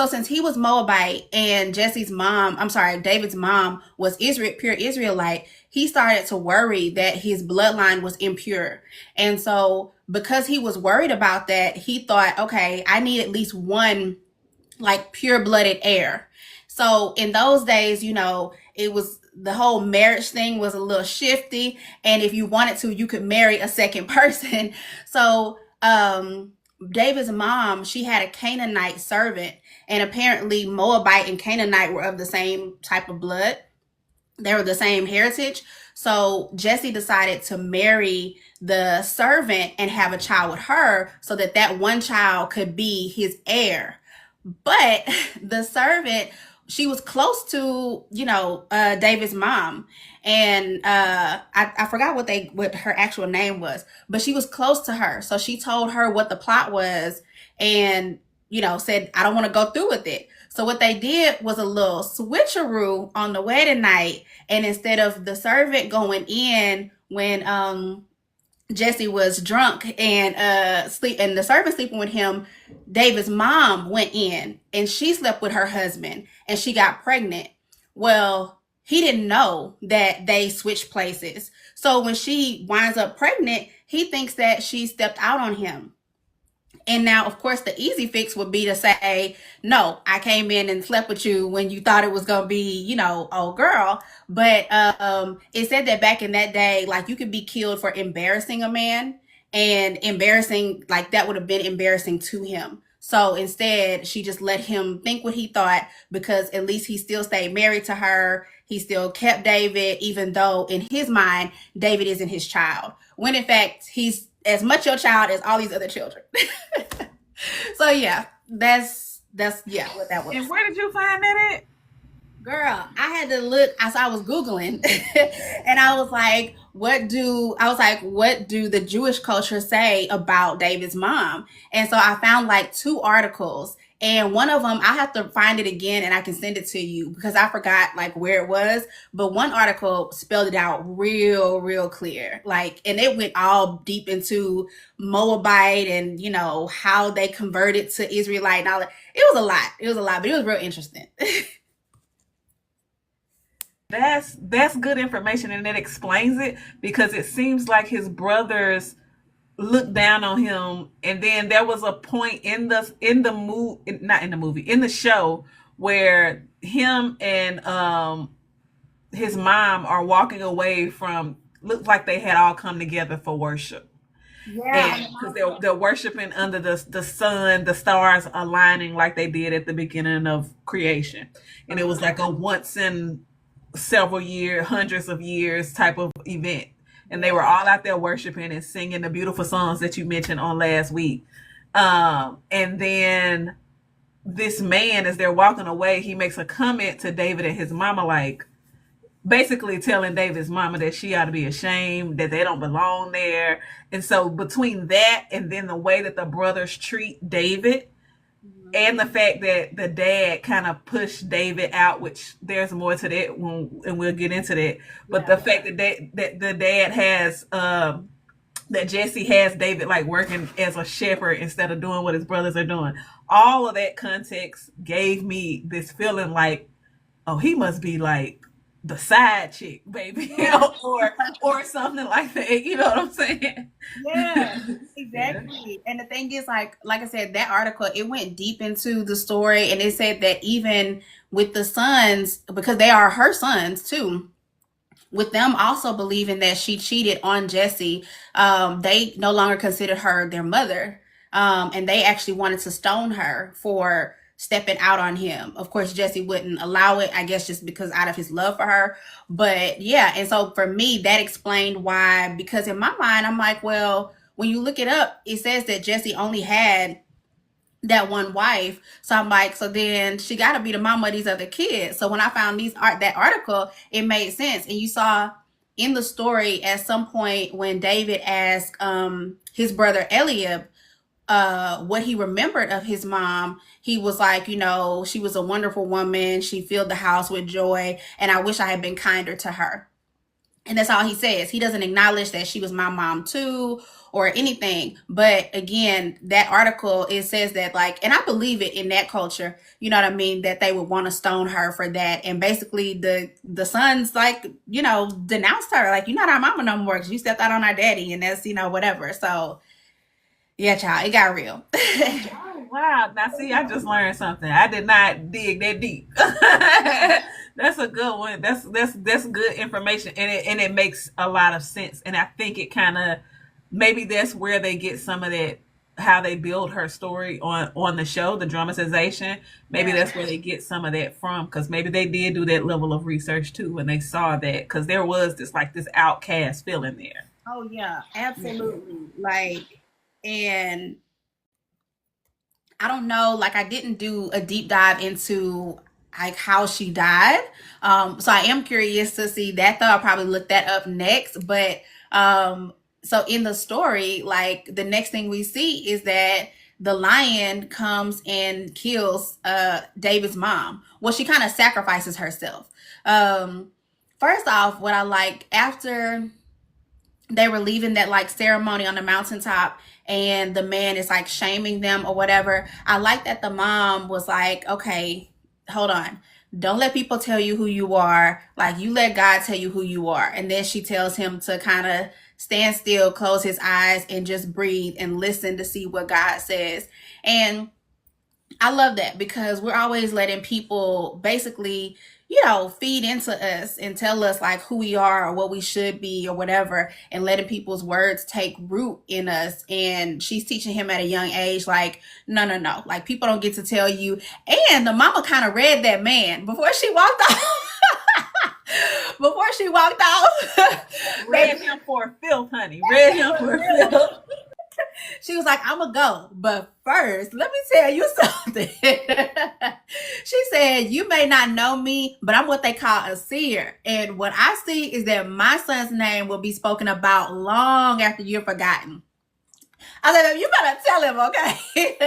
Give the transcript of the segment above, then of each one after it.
So since he was Moabite and David's mom was Israel, pure Israelite, he started to worry that his bloodline was impure. And so because he was worried about that, he thought, okay, I need at least one like pure blooded heir. So in those days, it was the whole marriage thing was a little shifty. And if you wanted to, you could marry a second person. So David's mom, she had a Canaanite servant, and apparently Moabite and Canaanite were of the same type of blood. They were the same heritage. So Jesse decided to marry the servant and have a child with her so that that one child could be his heir. But the servant, she was close to, David's mom. And I forgot what her actual name was, but she was close to her. So she told her what the plot was and, said, I don't want to go through with it. So what they did was a little switcheroo on the wedding night. And instead of the servant going in when Jesse was drunk and the servant sleeping with him, David's mom went in and she slept with her husband and she got pregnant. Well, he didn't know that they switched places. So when she winds up pregnant, he thinks that she stepped out on him. And now, of course, the easy fix would be to say, no, I came in and slept with you when you thought it was going to be, old girl. But it said that back in that day, like you could be killed for embarrassing a man, and embarrassing, like that would have been embarrassing to him. So instead, she just let him think what he thought, because at least he still stayed married to her. He still kept David, even though in his mind, David isn't his child. When in fact, he's as much your child as all these other children. So yeah, that's yeah what that was. And where did you find that at? Girl, I had to look as I was Googling and I was like, what do the Jewish culture say about David's mom? And so I found like two articles, and one of them, I have to find it again and I can send it to you because I forgot like where it was. But one article spelled it out real, real clear. Like, and it went all deep into Moabite and, how they converted to Israelite and all that. It was a lot. It was a lot, but it was real interesting. That's good information, and it explains it, because it seems like his brothers looked down on him. And then there was a point in the movie, not in the movie, in the show, where him and his mom are walking away from, looks like they had all come together for worship. Yeah. And because they're worshiping under the sun, the stars aligning like they did at the beginning of creation. And it was like a once in several years, hundreds of years type of event. And they were all out there worshiping and singing the beautiful songs that you mentioned on last week. And then this man, as they're walking away, he makes a comment to David and his mama, like basically telling David's mama that she ought to be ashamed, that they don't belong there. And so between that and then the way that the brothers treat David, and the fact that the dad kind of pushed David out, which there's more to that and we'll get into that. But the fact that the dad has that Jesse has David like working as a shepherd instead of doing what his brothers are doing, all of that context gave me this feeling like, oh, he must be like the side chick, baby, or something like that. You know what I'm saying? Yeah, exactly. And the thing is, like I said, that article, it went deep into the story, and it said that even with the sons, because they are her sons too, with them also believing that she cheated on Jesse, they no longer considered her their mother, and they actually wanted to stone her for stepping out on him. Of course, Jesse wouldn't allow it, I guess just because out of his love for her. But yeah, and so for me, that explained why, because in my mind, I'm like, well, when you look it up, it says that Jesse only had that one wife. So I'm like, so then she got to be the mama of these other kids. So when I found that article, it made sense. And you saw in the story at some point when David asked his brother Eliab what he remembered of his mom, he was like, she was a wonderful woman. She filled the house with joy, and I wish I had been kinder to her. And that's all he says. He doesn't acknowledge that she was my mom too or anything. But again, that article, it says that, like, and I believe it in that culture, you know what I mean, that they would want to stone her for that. And basically the sons, like, denounced her, like, you're not our mama no more because you stepped out on our daddy, and that's, whatever. So yeah, child, it got real. Oh, wow. Now, see, I just learned something. I did not dig that deep. That's a good one. That's good information, and it makes a lot of sense. And I think it kind of, maybe that's where they get some of that, how they build her story on the show, the dramatization. Maybe Yeah. that's where they get some of that from, because maybe they did do that level of research too when they saw that, because there was this outcast feeling there. Oh yeah, absolutely. Like, and I don't know, like, I didn't do a deep dive into like how she died. So I am curious to see that, though. I'll probably look that up next. But so in the story, like, the next thing we see is that the lion comes and kills David's mom. Well, she kind of sacrifices herself. Um First off, what I like, after they were leaving that, like, ceremony on the mountaintop, and the man is like shaming them or whatever, I like that the mom was like, okay, hold on, don't let people tell you who you are, like, you let God tell you who you are. And then she tells him to kind of stand still, close his eyes, and just breathe and listen to see what God says. And I love that, because we're always letting people basically, feed into us and tell us, like, who we are or what we should be or whatever, and letting people's words take root in us. And she's teaching him at a young age, like, no, no, no. Like, people don't get to tell you. And the mama kind of read that man before she walked off. Before she walked off. Read him for filth, honey. Read him for filth. She was like, I'm going to go. But first, let me tell you something. She said, you may not know me, but I'm what they call a seer. And what I see is that my son's name will be spoken about long after you're forgotten. I said, you better tell him, okay?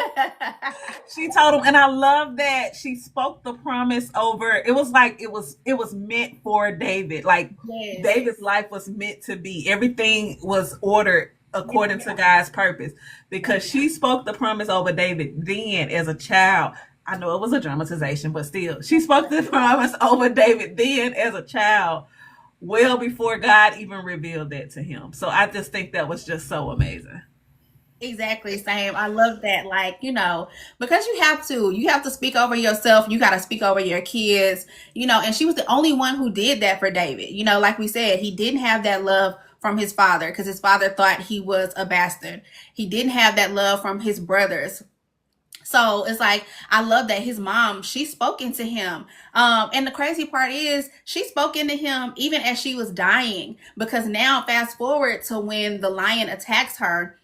She told him, and I love that she spoke the promise over. It was like it was meant for David. Like, Yes. David's life was meant to be. Everything was ordered according to God's purpose, because she spoke the promise over David then as a child. I know it was a dramatization, but still, she spoke the promise over David then as a child, well before God even revealed that to him. So I just think that was just so amazing. Exactly, same. I love that. Like, because you have to speak over yourself. You got to speak over your kids, and she was the only one who did that for David. Like we said, he didn't have that love from his father because his father thought he was a bastard. He didn't have that love from his brothers. So it's like, I love that his mom, she spoke into him. And the crazy part is, she spoke into him even as she was dying, because now fast forward to when the lion attacks her.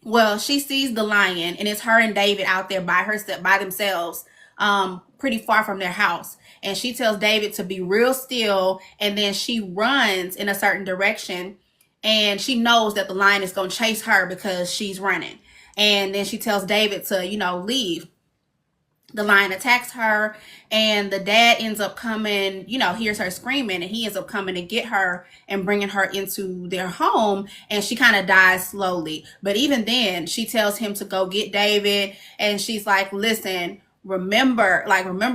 Well, she sees the lion, and it's her and David out there by themselves, pretty far from their house. And she tells David to be real still, and then she runs in a certain direction, and she knows that the lion is going to chase her because she's running. And then she tells David to, leave. The lion attacks her, and the dad ends up coming, hears her screaming, and he ends up coming to get her and bringing her into their home, and she kind of dies slowly. But even then, she tells him to go get David, and she's like, listen, remember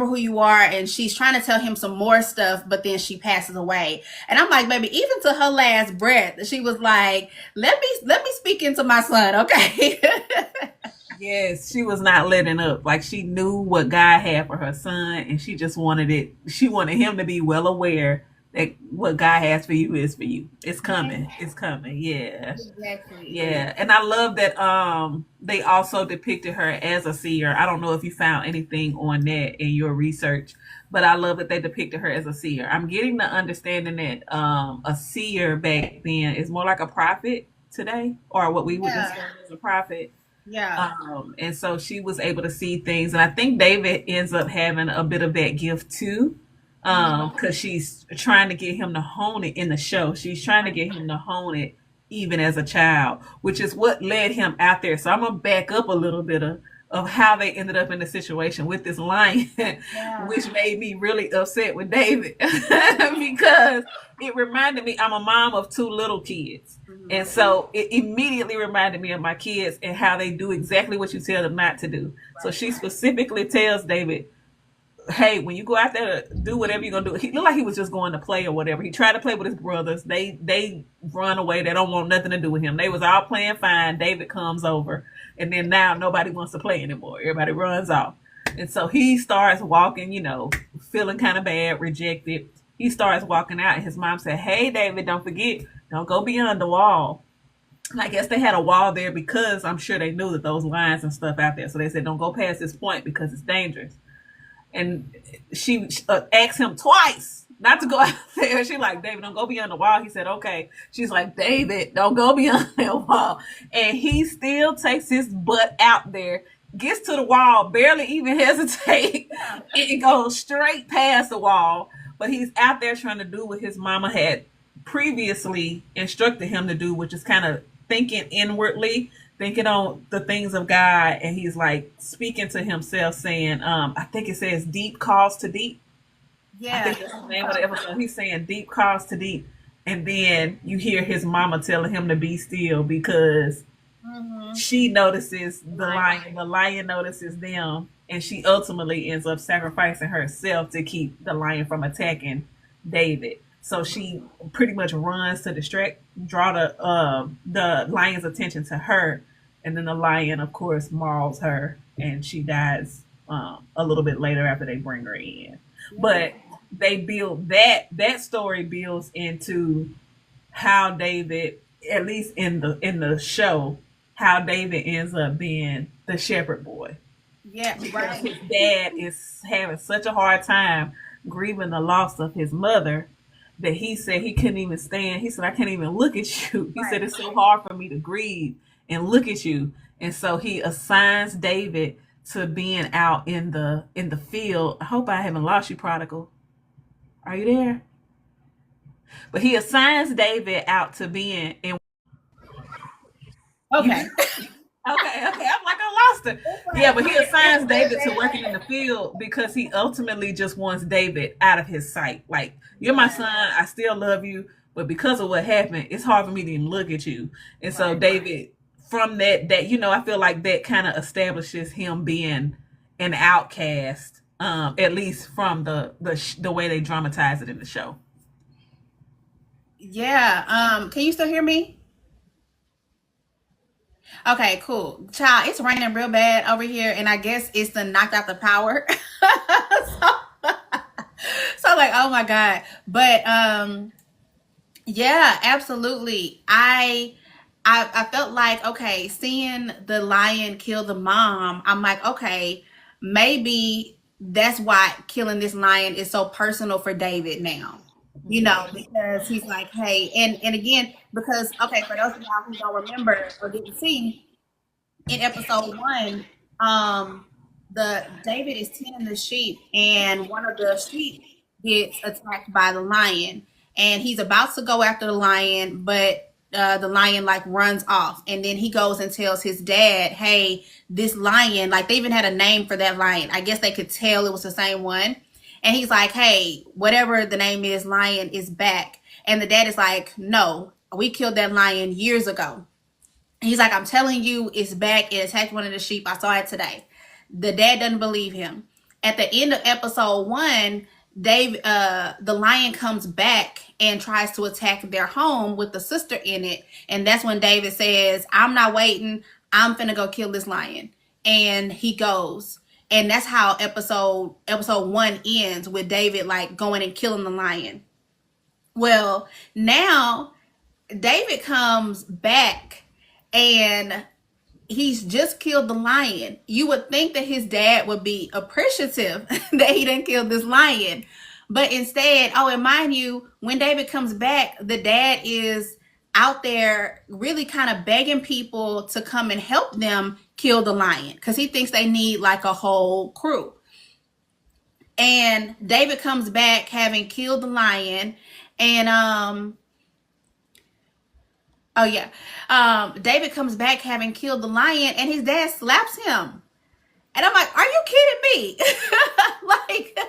who you are. And she's trying to tell him some more stuff, but then she passes away. And I'm like, baby, even to her last breath, she was like, let me speak into my son, okay? Yes, she was not letting up. Like, she knew what God had for her son, and she just wanted it. She wanted him to be well aware that what God has for you is for you. It's coming. It's coming. Yeah. Exactly. Yeah. And I love that they also depicted her as a seer. I don't know if you found anything on that in your research, but I love that they depicted her as a seer. I'm getting the understanding that a seer back then is more like a prophet today, or what we would describe as a prophet. Yeah. And so she was able to see things, and I think David ends up having a bit of that gift too, because she's trying to get him to hone it in the show. She's trying to get him to hone it even as a child, which is what led him out there. So I'm gonna back up a little bit of how they ended up in the situation with this lion, Yeah. which made me really upset with David because it reminded me I'm a mom of two little kids. And Mhm. so it immediately reminded me of my kids and how they do exactly what you tell them not to do. So Right. she specifically tells David, hey, when you go out there to do whatever you're gonna do, he looked like he was just going to play or whatever. He tried to play with his brothers. They run away. They don't want nothing to do with him. They was all playing fine. David comes over, and then now nobody wants to play anymore. Everybody runs off, and so he starts walking. Feeling kind of bad, rejected. He starts walking out, and his mom said, "Hey, David, don't forget, don't go beyond the wall." And I guess they had a wall there because I'm sure they knew that those lines and stuff out there. So they said, "Don't go past this point because it's dangerous." And she asked him twice not to go out there. She like, David, don't go beyond the wall. He said, okay. She's like, David, don't go beyond the wall. And he still takes his butt out there, gets to the wall, barely even hesitate, and goes straight past the wall. But he's out there trying to do what his mama had previously instructed him to do, which is kind of thinking inwardly, thinking on the things of God, and he's like speaking to himself, saying, I think it says deep calls to deep. I Yeah. think that's the name of the episode. He's saying deep calls to deep. And then you hear his mama telling him to be still because Mhm. she notices the Right. lion. The lion notices them, and she ultimately ends up sacrificing herself to keep the lion from attacking David. So she pretty much runs to draw the lion's attention to her, and then the lion, of course, mauls her, and she dies a little bit later after they bring her in. Yeah. But they build that story builds into how David, at least in the show, how David ends up being the shepherd boy Yeah. because Right. his dad is having such a hard time grieving the loss of his mother that he said he couldn't even stand. He said, I can't even look at you. He said, Right. it's so hard for me to grieve and look at you. And so he assigns David to being out in the field. I hope I haven't lost you, prodigal. Are you there? But he assigns David out to being in. You Okay. Okay, okay. I'm like, I lost it. It's Yeah, like but he it's assigns so David to working in the field because he ultimately just wants David out of his sight. Like, you're my bad. son. I still love you. But because of what happened, it's hard for me to even look at you. And so Right. David, from that, I feel like that kind of establishes him being an outcast, at least from the way they dramatize it in the show. Yeah. Can you still hear me? Okay, cool. Child, it's raining real bad over here, and I guess it's the knocked out the power. so, so like, oh my God. But yeah, absolutely. I felt like, okay, seeing the lion kill the mom, I'm like, okay, maybe that's why killing this lion is so personal for David now. Because he's like, hey, and again, because okay, for those of y'all who don't remember or didn't see, in episode one, um, the David is tending the sheep, and one of the sheep gets attacked by the lion, and he's about to go after the lion, but the lion like runs off, and then he goes and tells his dad, "Hey, this lion, like they even had a name for that lion. I guess they could tell it was the same one." And he's like, "Hey, whatever the name is, lion is back." And the dad is like, "No, we killed that lion years ago." He's like, I'm telling you, it's back. It attacked one of the sheep. I saw it today. The dad doesn't believe him. At the end of episode one, the lion comes back and tries to attack their home with the sister in it. And that's when David says, I'm not waiting. I'm finna go kill this lion. And he goes. And that's how episode one ends, with David like going and killing the lion. Well, now David comes back and he's just killed the lion. You would think that his dad would be appreciative that he didn't kill this lion. But instead, oh, and mind you, when David comes back, the dad is out there really kind of begging people to come and help them kill the lion because he thinks they need like a whole crew. And David comes back having killed the lion, and oh yeah. David comes back having killed the lion, and his dad slaps him. And I'm like, are you kidding me? Like,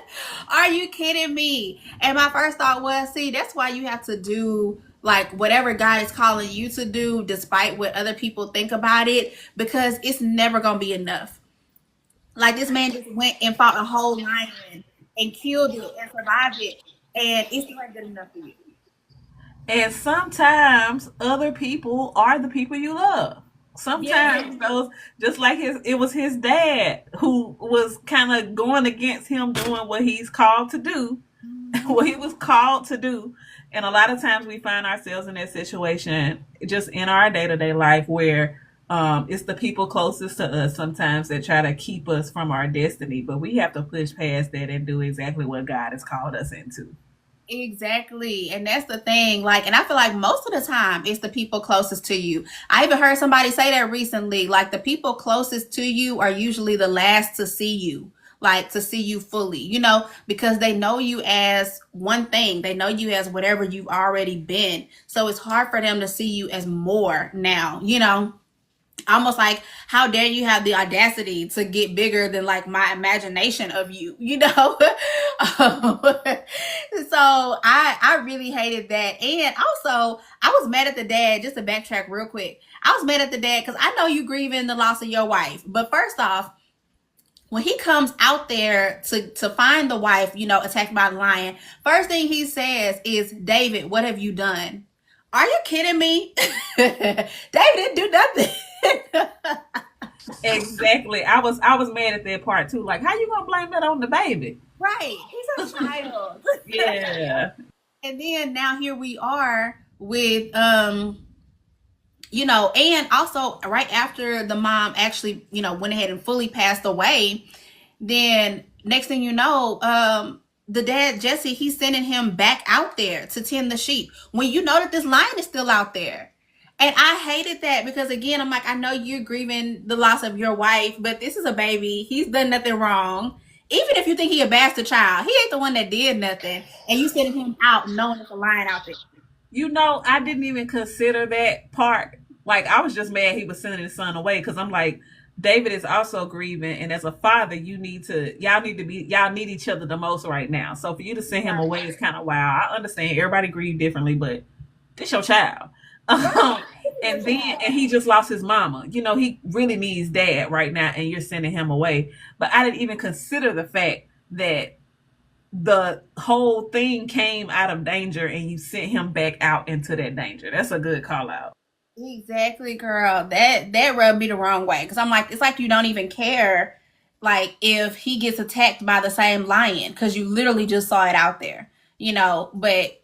are you kidding me? And my first thought was, see, that's why you have to do like whatever God is calling you to do, despite what other people think about it, because it's never gonna be enough. Like this man just went and fought a whole lion and killed it and survived it, and it's not good enough for you. And sometimes other people are the people you love. Yeah. Sometimes those, just like it was his dad who was kind of going against him doing what he's called to do, what he was called to do. And a lot of times we find ourselves in that situation just in our day to day life where it's the people closest to us sometimes that try to keep us from our destiny. But we have to push past that and do exactly what God has called us into. Exactly. And that's the thing. Like, and I feel like most of the time it's the people closest to you. I even heard somebody say that recently. Like, the people closest to you are usually the last to see you, like, to see you fully, because they know you as one thing. They know you as whatever you've already been. So it's hard for them to see you as more now. Almost like, how dare you have the audacity to get bigger than like my imagination of you. So I really hated that. And also I was mad at the dad. Just to backtrack real quick, I was mad at the dad because I know you grieving the loss of your wife, but first off, when he comes out there to find the wife, attacked by the lion, first thing he says is, David, what have you done? Are you kidding me? David didn't do nothing. Exactly. I was mad at that part too. Like, how you gonna blame that on the baby? Right. He's a child. Yeah. And then now here we are with and also right after the mom actually, went ahead and fully passed away, then next thing you know, the dad Jesse, he's sending him back out there to tend the sheep when you know that this lion is still out there. And I hated that because, again, I'm like, I know you're grieving the loss of your wife, but this is a baby. He's done nothing wrong. Even if you think he a bastard child, he ain't the one that did nothing. And you sending him out knowing there's a lion out there. I didn't even consider that part. Like, I was just mad he was sending his son away because I'm like, David is also grieving, and as a father, y'all need each other the most right now. So for you to send him away is kind of wild. I understand everybody grieve differently, but this your child. And he just lost his mama. He really needs dad right now, and you're sending him away. But I didn't even consider the fact that the whole thing came out of danger and you sent him back out into that danger. That's a good call out. Exactly, girl. That rubbed me the wrong way because I'm like, it's like you don't even care, like if he gets attacked by the same lion because you literally just saw it out there. But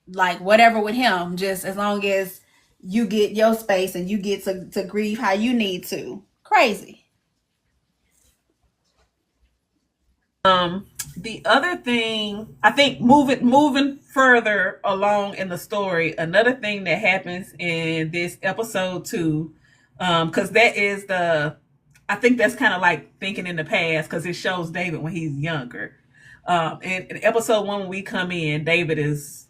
like whatever with him, just as long as you get your space and you get to grieve how you need to. Crazy. The other thing, I think, moving further along in the story, another thing that happens in this episode too, because that is I think that's kind of like thinking in the past because it shows David when he's younger. In episode 1, when we come in, David is,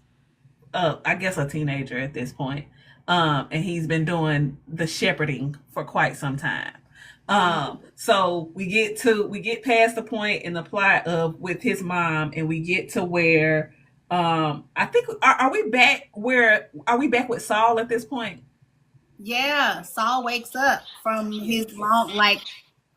I guess, a teenager at this point, and he's been doing the shepherding for quite some time. So we get past the point in the plot of with his mom, and we get to where I think are we back with Saul at this point? Yeah, Saul wakes up from his long, like,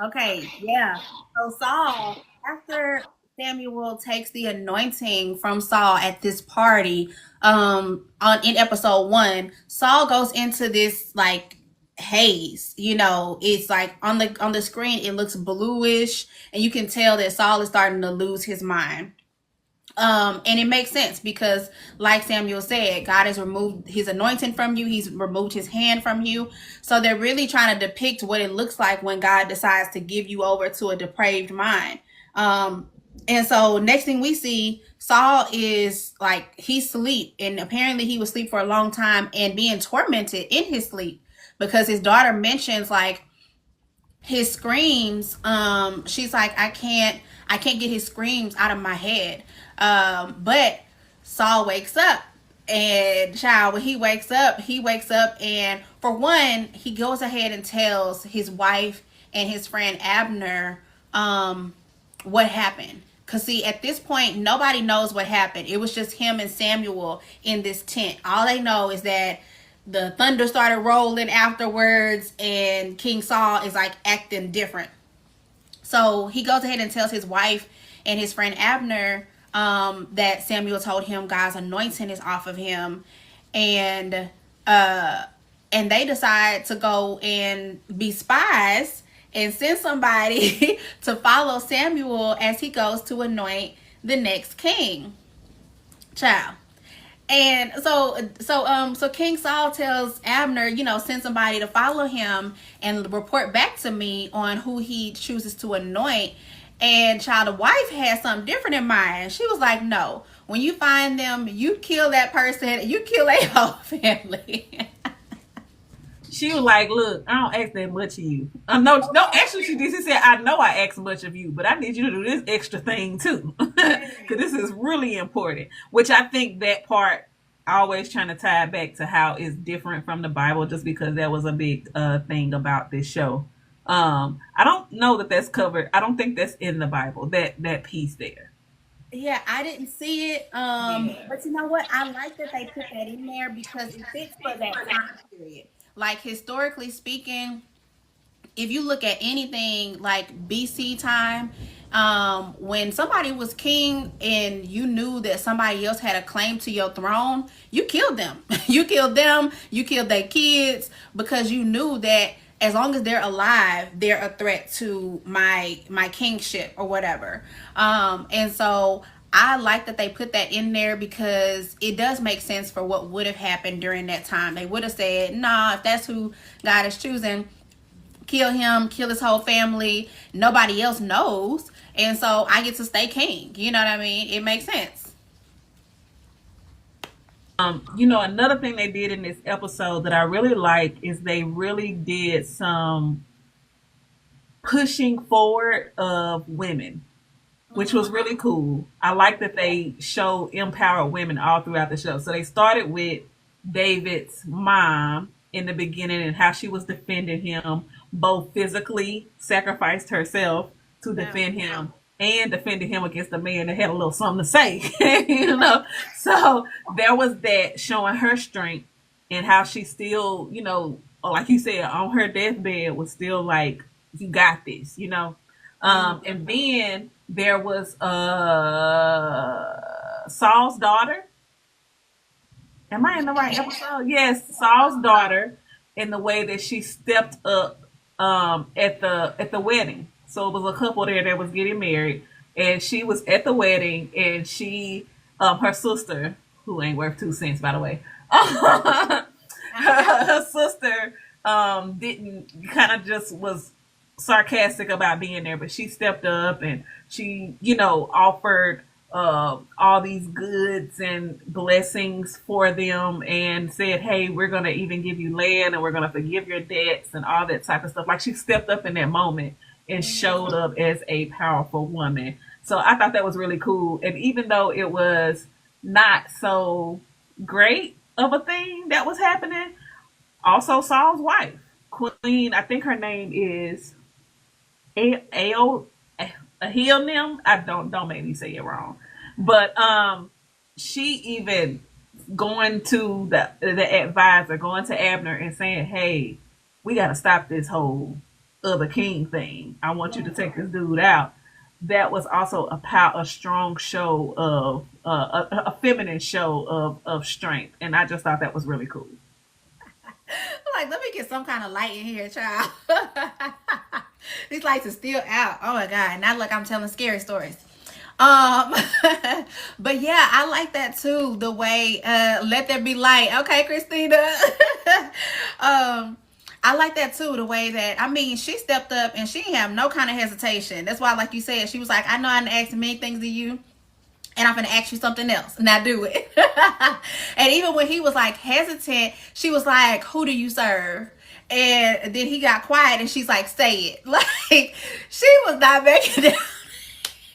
okay, yeah. So Saul, after Samuel takes the anointing from Saul at this party, on in episode 1, Saul goes into this like haze. It's like on the screen it looks bluish, and you can tell that Saul is starting to lose his mind. And it makes sense because, like Samuel said, God has removed his anointing from you. He's removed his hand from you. So they're really trying to depict what it looks like when God decides to give you over to a depraved mind. And so next thing we see, Saul is like, he's asleep, and apparently he was asleep for a long time and being tormented in his sleep because his daughter mentions like his screams. She's like, I can't get his screams out of my head. But Saul wakes up, and child, when he wakes up and for one, he goes ahead and tells his wife and his friend Abner what happened. Because, see, at this point, nobody knows what happened. It was just him and Samuel in this tent. All they know is that the thunder started rolling afterwards, and King Saul is like acting different. So he goes ahead and tells his wife and his friend Abner that Samuel told him God's anointing is off of him, and and they decide to go and be spies and send somebody to follow Samuel as he goes to anoint the next king. Child. And so King Saul tells Abner, send somebody to follow him and report back to me on who he chooses to anoint. And child, the wife had something different in mind. She was like, no, when you find them, you kill that person, you kill a whole family. She was like, look, I don't ask that much of you. No, actually she did. She said, I know I ask much of you, but I need you to do this extra thing too. Because this is really important. Which I think that part, always trying to tie it back to how it's different from the Bible, just because that was a big thing about this show. I don't know that that's covered. I don't think that's in the Bible, that piece there. Yeah, I didn't see it. But you know what? I like that they put that in there because it fits for that time period. Like, historically speaking, if you look at anything like BC time, when somebody was king and you knew that somebody else had a claim to your throne, you killed them. You killed them. You killed their kids, because you knew that as long as they're alive, they're a threat to my kingship or whatever. And so I like that they put that in there because it does make sense for what would have happened during that time. They would have said, nah, if that's who God is choosing, kill him, kill his whole family. Nobody else knows. And so I get to stay king. You know what I mean? It makes sense. Another thing they did in this episode that I really like is they really did some pushing forward of women, which was really cool. I like that they show empowered women all throughout the show. So they started with David's mom in the beginning and how she was defending him, both physically sacrificed herself to defend him and defended him against a man that had a little something to say. So there was that, showing her strength and how she still, like you said, on her deathbed was still like, you got this. And then there was Saul's daughter. Am I in the right episode? Yes, Saul's daughter, in the way that she stepped up at the wedding. So it was a couple there that was getting married, and she was at the wedding, and she her sister, who ain't worth 2 cents by the way, her sister didn't, kind of just was sarcastic about being there, but she stepped up and she, offered all these goods and blessings for them and said, hey, we're going to even give you land and we're going to forgive your debts and all that type of stuff. Like, she stepped up in that moment and showed up as a powerful woman. So I thought that was really cool. And even though it was not so great of a thing that was happening, also Saul's wife, Queen, I think her name is Ahinoam. I don't make me say it wrong. But she even going to the advisor, going to Abner and saying, hey, we got to stop this whole other king thing. I want you to take this dude out. That was also a strong show of a feminine show of strength. And I just thought that was really cool. Like, let me get some kind of light in here, child. These lights are still out. Oh my God. Not like I'm telling scary stories. But yeah, I like that too. The way, let there be light. Okay, Christina. I like that too. The way that, she stepped up and she didn't have no kind of hesitation. That's why, like you said, she was like, I know I didn't ask many things to you, and I'm going to ask you something else. Now do it. And even when he was like hesitant, she was like, who do you serve? And then he got quiet and she's like, say it. Like, she was not making it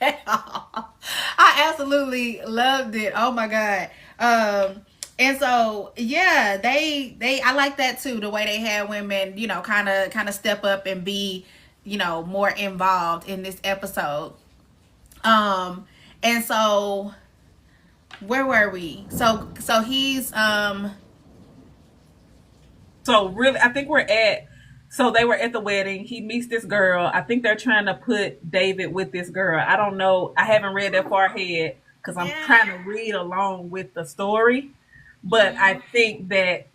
at all. I absolutely loved it. Oh my God. And so, yeah, I like that too. The way they had women, kind of step up and be, more involved in this episode. And so where were we? So he's So really, I think we're at. So they were at the wedding. He meets this girl. I think they're trying to put David with this girl. I don't know. I haven't read that far ahead because I'm trying to read along with the story. But I think that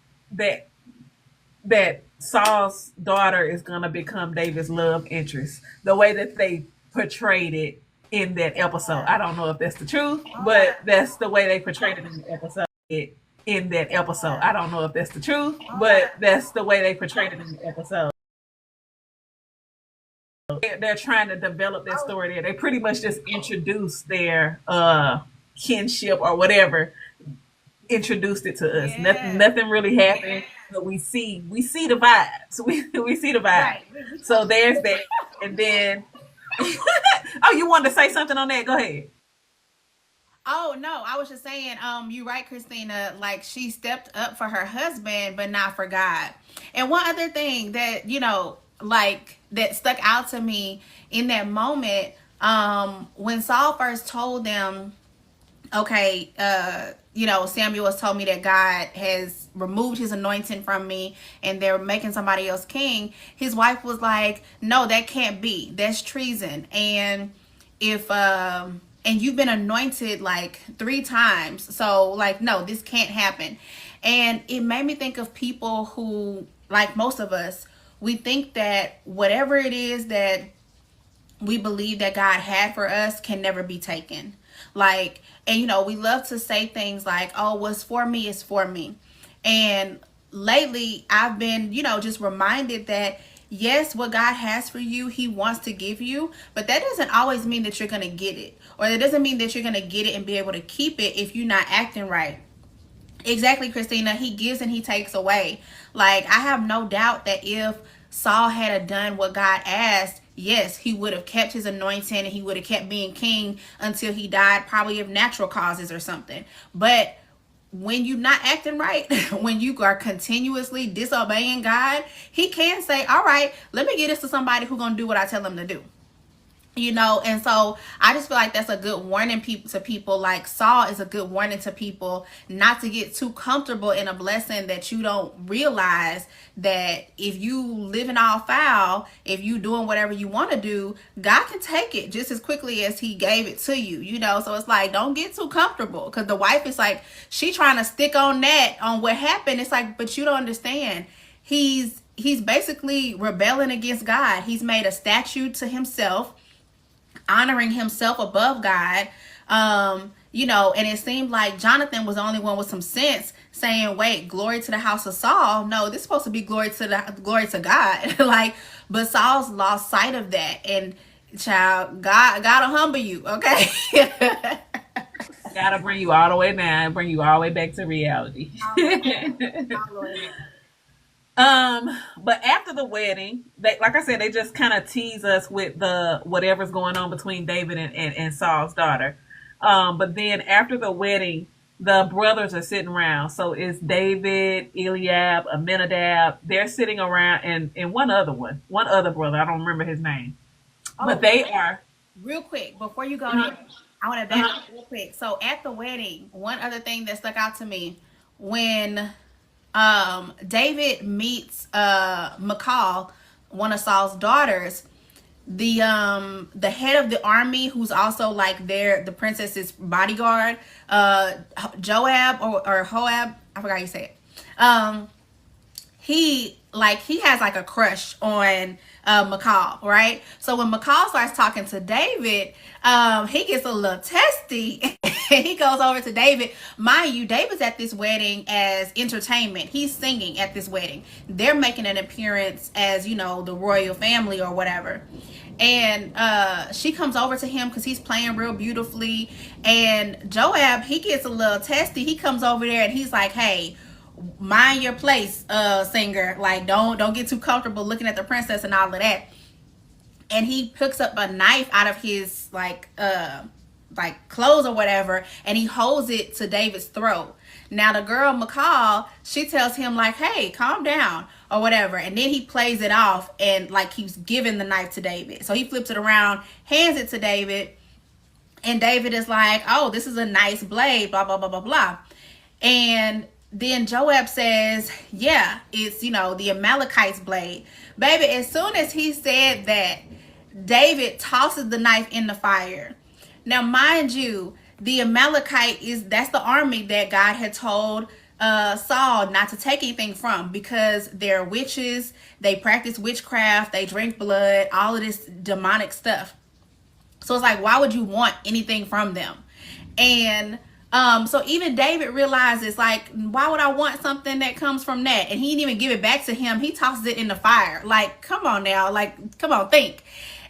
Saul's daughter is gonna become David's love interest. The way that they portrayed it in that episode. I don't know if that's the truth, but that's the way they portrayed it in the episode. I don't know if that's the truth, but that's the way they portrayed it in the episode. They're trying to develop that story there. They pretty much just introduce their kinship or whatever, introduced it to us. Nothing really happened, but we see the vibes. We see the vibes. Right. So there's that, and then oh, you wanted to say something on that? Go ahead. Oh no, I was just saying, you're right, Christina. Like she stepped up for her husband, but not for God. And one other thing that, like that stuck out to me in that moment, when Saul first told them, okay, Samuel has told me that God has removed his anointing from me and they're making somebody else king. His wife was like, no, that can't be. That's treason. And if, and you've been anointed like 3 times. So like, no, this can't happen. And it made me think of people who, like most of us, we think that whatever it is that we believe that God had for us can never be taken. Like, and we love to say things like, oh, what's for me is for me. And lately I've been, just reminded that yes, what God has for you, he wants to give you, but that doesn't always mean that you're going to get it, or that doesn't mean that you're going to get it and be able to keep it if you're not acting right. Exactly, Christina. He gives and he takes away. Like, I have no doubt that if Saul had done what God asked, yes, he would have kept his anointing and he would have kept being king until he died, probably of natural causes or something. But when you're not acting right, when you are continuously disobeying God, he can say, all right, let me get this to somebody who's going to do what I tell them to do. And so I just feel like that's a good warning to people. Like Saul is a good warning to people not to get too comfortable in a blessing that you don't realize that if you living all foul, if you doing whatever you want to do, God can take it just as quickly as he gave it to you, So it's like, don't get too comfortable, because the wife is like, she trying to stick on what happened. It's like, but you don't understand. He's basically rebelling against God. He's made a statue to himself, honoring himself above God, and it seemed like Jonathan was the only one with some sense saying, wait, glory to the house of Saul. No, this is supposed to be glory to God. Like, but Saul's lost sight of that. And child, God'll humble you, okay? Gotta bring you all the way down, bring you all the way back to reality. But after the wedding, like I said, they just kind of tease us with the whatever's going on between David and Saul's daughter. But then after the wedding, the brothers are sitting around. So it's David, Eliab, Aminadab. They're sitting around, and one other brother. I don't remember his name, but they are. Real quick before you go there, I want to back up real quick. So at the wedding, one other thing that stuck out to me when David meets Michal, one of Saul's daughters, the head of the army, who's also like the princess's bodyguard, Joab or Hoab, I forgot how you say it. He has like a crush on Michal, right? So when Michal starts talking to David, he gets a little testy. He goes over to David. Mind you, David's at this wedding as entertainment. He's singing at this wedding. They're making an appearance as, the royal family or whatever. And she comes over to him because he's playing real beautifully. And Joab, he gets a little testy. He comes over there and he's like, hey, mind your place, singer. Like, don't get too comfortable looking at the princess and all of that. And he picks up a knife out of his like clothes or whatever, and he holds it to David's throat. Now the girl McCall, she tells him like, "Hey, calm down," or whatever, and then he plays it off and like keeps giving the knife to David. So he flips it around, hands it to David, and David is like, "Oh, this is a nice blade," blah blah blah blah blah, and then Joab says, "Yeah, it's the Amalekite's blade." Baby, as soon as he said that, David tosses the knife in the fire. Now, mind you, the Amalekite that's the army that God had told Saul not to take anything from, because they're witches, they practice witchcraft, they drink blood, all of this demonic stuff. So it's like, why would you want anything from them? And so even David realizes, like, why would I want something that comes from that? And he didn't even give it back to him. He tosses it in the fire. Like, come on now. Like, come on, think.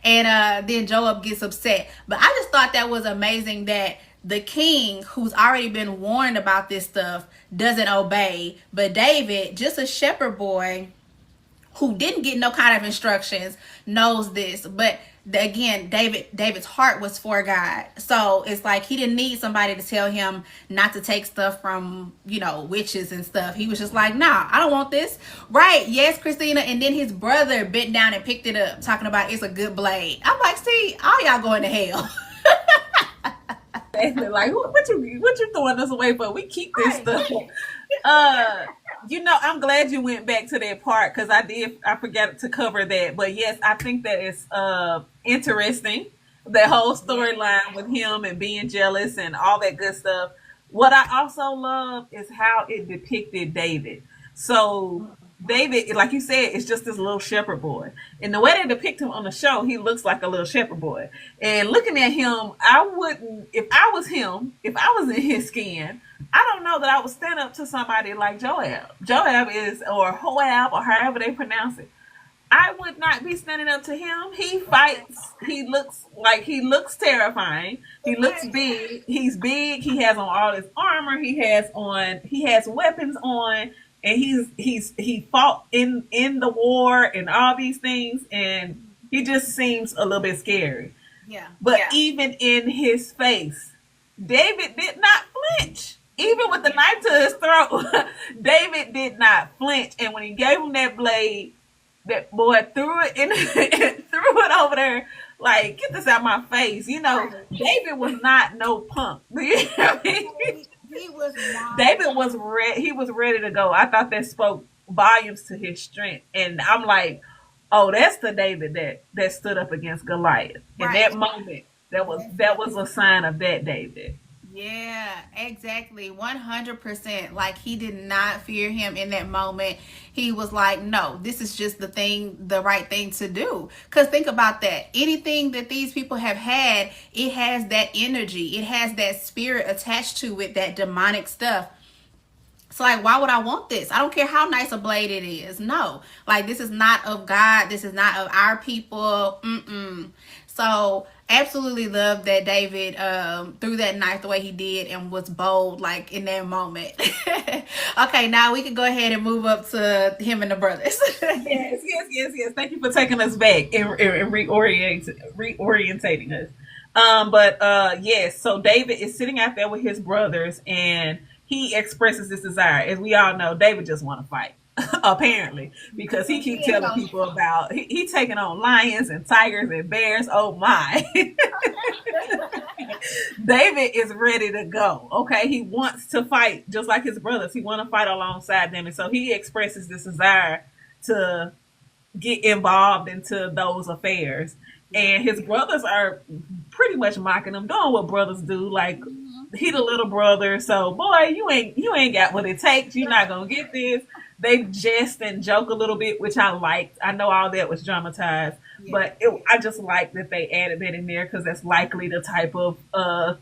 And then Joab gets upset. But I just thought that was amazing that the king, who's already been warned about this stuff, doesn't obey. But David, just a shepherd boy who didn't get no kind of instructions, knows this. But again, David's heart was for God. So it's like he didn't need somebody to tell him not to take stuff from, witches and stuff. He was just like, nah, I don't want this. Right. Yes, Christina. And then his brother bent down and picked it up, talking about it's a good blade. I'm like, see, all y'all going to hell. Like, what you throwing us away for? We keep this stuff. I'm glad you went back to that part, because I forgot to cover that. But yes, I think that it's interesting, that whole storyline with him and being jealous and all that good stuff. What I also love is how it depicted David. So David, like you said, is just this little shepherd boy. And the way they depict him on the show, he looks like a little shepherd boy. And looking at him, I wouldn't, if I was him, if I was in his skin, I don't know that I would stand up to somebody like Joab. Joab is, or Joab, or however they pronounce it. I would not be standing up to him. He fights. He looks terrifying. He looks big. He's big. He has on all his armor. He has weapons on. And he fought in the war and all these things, and he just seems a little bit scary. Yeah. But even in his face, David did not flinch. Even with the knife to his throat, David did not flinch. And when he gave him that blade, that boy threw it threw it over there, like, get this out my face. David was not no punk. You know what I mean? He was not. David was ready. He was ready to go. I thought that spoke volumes to his strength. And I'm like, oh, that's the David that stood up against Goliath. In that moment, that was a sign of that David. Yeah, exactly. 100%. Like, he did not fear him in that moment. He was like, no, this is just the right thing to do. Because think about that. Anything that these people have had, it has that energy. It has that spirit attached to it, that demonic stuff. So, like, why would I want this? I don't care how nice a blade it is. No. Like, this is not of God. This is not of our people. So, absolutely love that David threw that knife the way he did and was bold, like, in that moment. Okay, now we can go ahead and move up to him and the brothers. Yes. Thank you for taking us back and reorientating us. Yes, so David is sitting out there with his brothers, and he expresses this desire. As we all know, David just want to fight. Apparently, because he keeps telling people about he taking on lions and tigers and bears. Oh my. David is ready to go. Okay, he wants to fight just like his brothers. He want to fight alongside them, and so he expresses this desire to get involved into those affairs. And his brothers are pretty much mocking him, doing what brothers do. Like, he the little brother, so boy, you ain't got what it takes. You're not gonna get this. They jest and joke a little bit, which I liked. I know all that was dramatized, but I just like that they added that in there, because that's likely the type of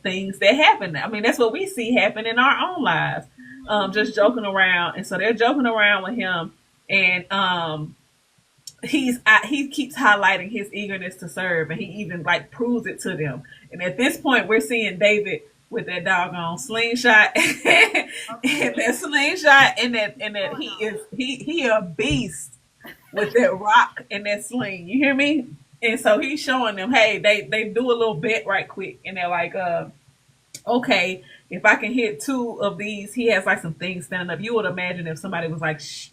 things that happen. I mean, that's what we see happen in our own lives, just joking around. And so they're joking around with him, and he keeps highlighting his eagerness to serve, and he even like proves it to them. And at this point, we're seeing David with that doggone slingshot, and that slingshot, and that he a beast with that rock and that sling. You hear me? And so he's showing them, hey, they do a little bit right quick, and they're like, okay, if I can hit two of these, he has like some things standing up. You would imagine if somebody was like, shh,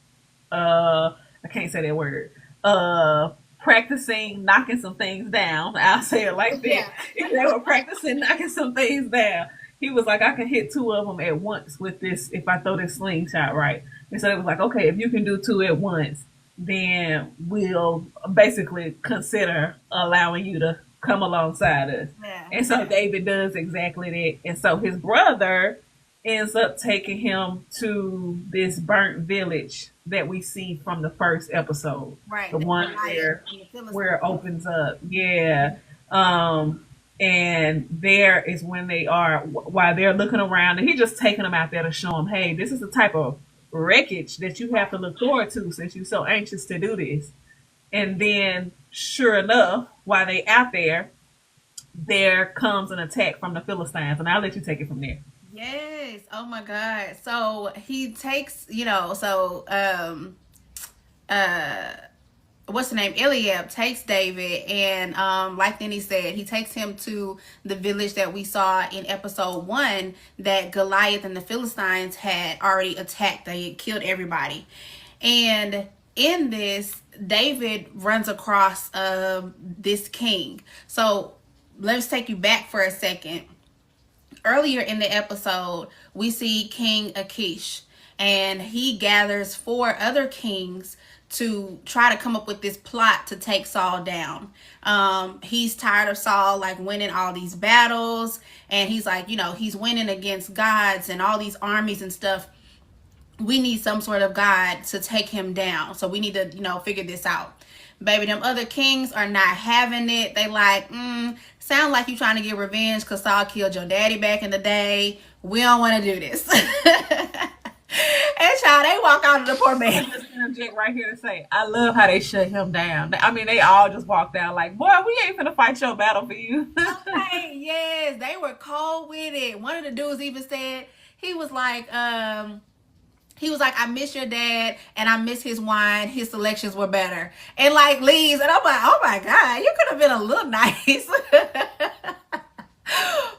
I can't say that word. Uh, Practicing knocking some things down. I'll say it like that. Yeah. If they were practicing knocking some things down, he was like, I can hit two of them at once with this if I throw this slingshot right. And so it was like, okay, if you can do two at once, then we'll basically consider allowing you to come alongside us. Yeah. And so David does exactly that. And so his brother ends up taking him to this burnt village that we see from the first episode. Right. The The one Goliath and the where it Philistines. opens up. Yeah. And there is when they are while they're looking around, and he just taking them out there to show them, hey, this is the type of wreckage that you have to look forward to since you're so anxious to do this. And then, sure enough, while they out there comes an attack from the Philistines, and I'll let you take it from there. Yes. Oh my God. So he takes, uh what's the name? Eliab takes David, and like then he said, he takes him to the village that we saw in episode 1 that Goliath and the Philistines had already attacked. They had killed everybody. And in this, David runs across this king. So let's take you back for a second. Earlier in the episode, we see King Achish, and he gathers 4 other kings to try to come up with this plot to take Saul down. He's tired of Saul like winning all these battles, and he's like, he's winning against gods and all these armies and stuff. We need some sort of god to take him down. So we need to, figure this out. Baby, them other kings are not having it. They like, sound like you trying to get revenge because Saul killed your daddy back in the day. We don't want to do this. And child, they walk out of the poor man. I'm just interject right here to say, I love how they shut him down. I mean, they all just walked out like, boy, we ain't finna fight your battle for you. Okay, yes, they were cold with it. One of the dudes even said, he was like, I miss your dad and I miss his wine. His selections were better. And like leaves. And I'm like, oh my God, you could have been a little nice.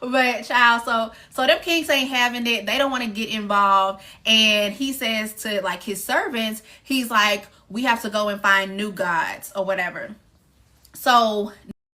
But child, so them kings ain't having it. They don't want to get involved. And he says to like his servants, he's like, we have to go and find new gods or whatever. So